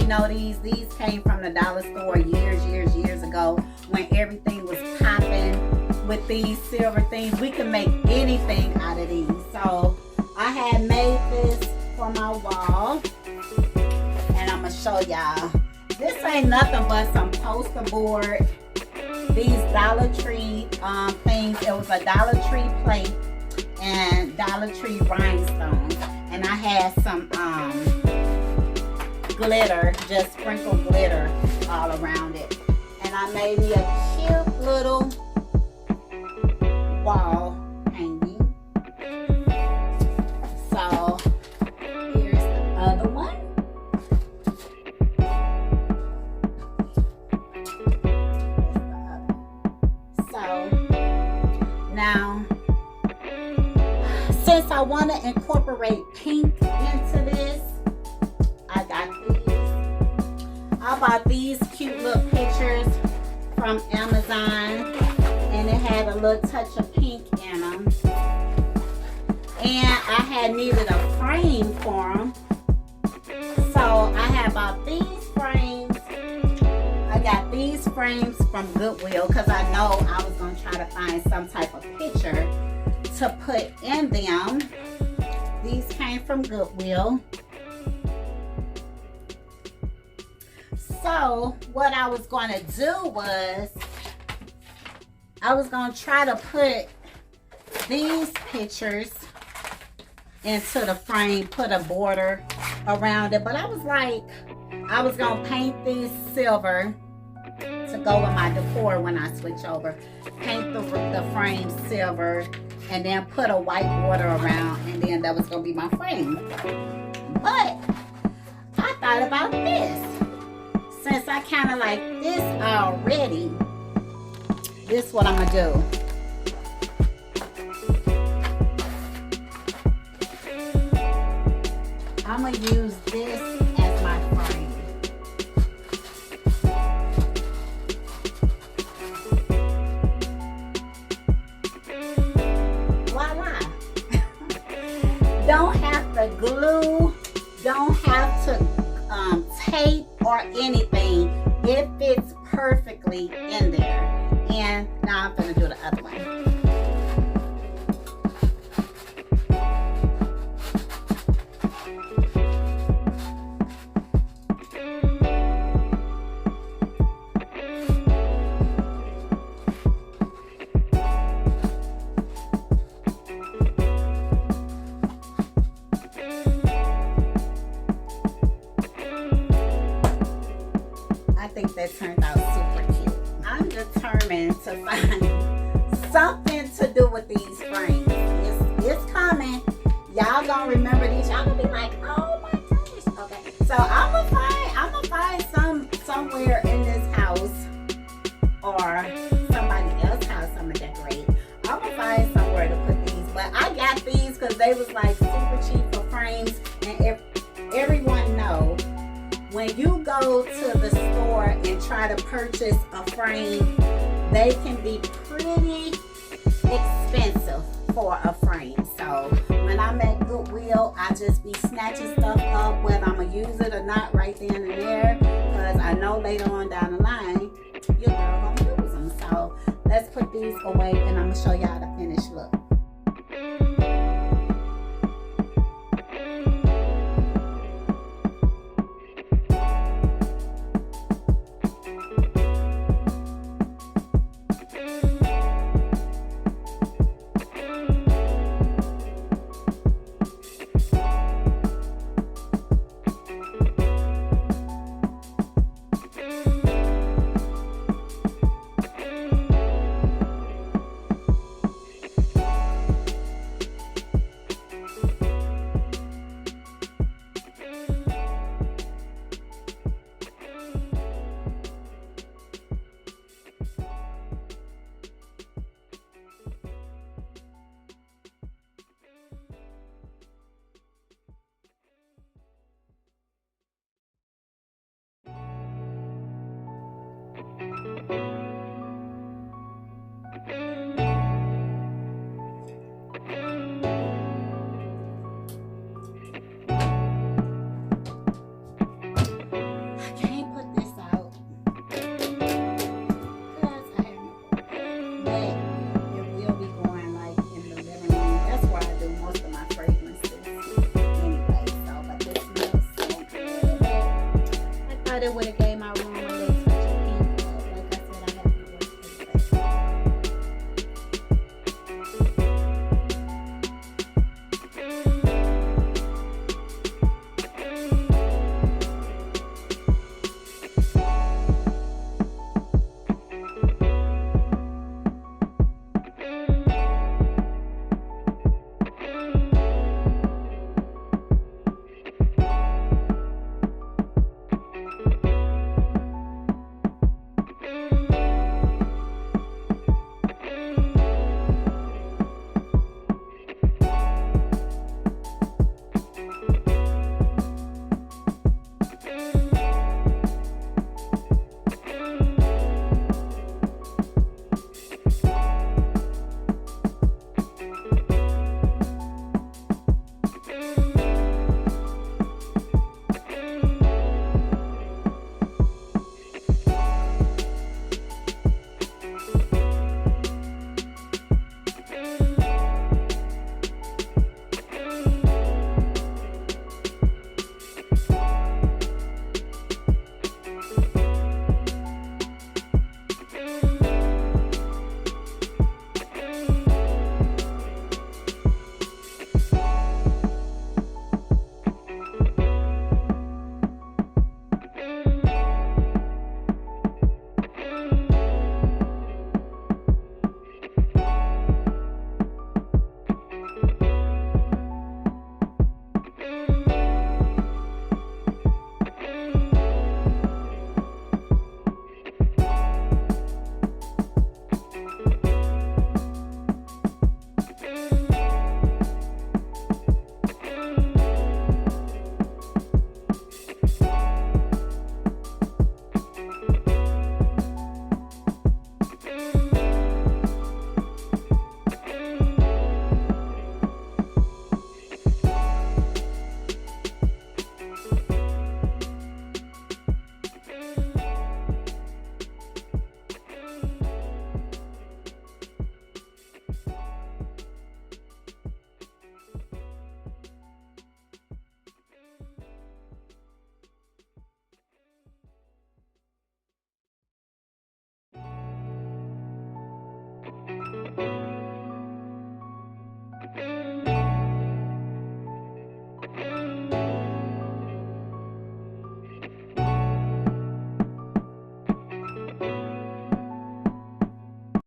know these came from the dollar store years ago when everything was popping with these silver things. We can make anything out of these. So I had made this for my wall, and I'm gonna show y'all. This ain't nothing but some poster board. These Dollar Tree things. It was a Dollar Tree plate and Dollar Tree rhinestones, and I had some glitter, just sprinkled glitter all around it, and I made me a cute little wall hanging. So here's the other one. So now, since I want to incorporate pink into this, I got these. I bought these cute little pictures from Amazon, and it had a little touch of pink in them. And I had needed a frame for them, so I had bought these frames. I got these frames from Goodwill because I know I was going to try to find some type of picture to put in them. These came from Goodwill. So what I was going to do was I was going to try to put these pictures into the frame, put a border around it, but I was like, I was going to paint these silver to go with my decor when I switch over. Paint the frame silver and then put a white border around, and then that was going to be my frame. But I thought about this. Since I kind of like this already, this is what I'm going to do. I'm going to use this as my frame. Voila. Don't have to glue, don't have to tape or anything. It fits perfectly in there. And now I'm going to do the other one. I think that turned out super cute. I'm determined to find something to do with these frames. It's coming. Y'all gonna remember these. Y'all gonna be like, oh my gosh. Okay. So I'm gonna find somewhere in this house or somebody else's house I'm gonna decorate. I'm gonna find somewhere to put these. But I got these because they was like super cheap for frames. And if everyone knows, when you go to the store and try to purchase a frame, they can be pretty expensive for a frame. So when I'm at Goodwill, I just be snatching stuff up, whether I'm going to use it or not right then and there, because I know later on down the line, your girl going to use them. So let's put these away, and I'm going to show y'all the finished look.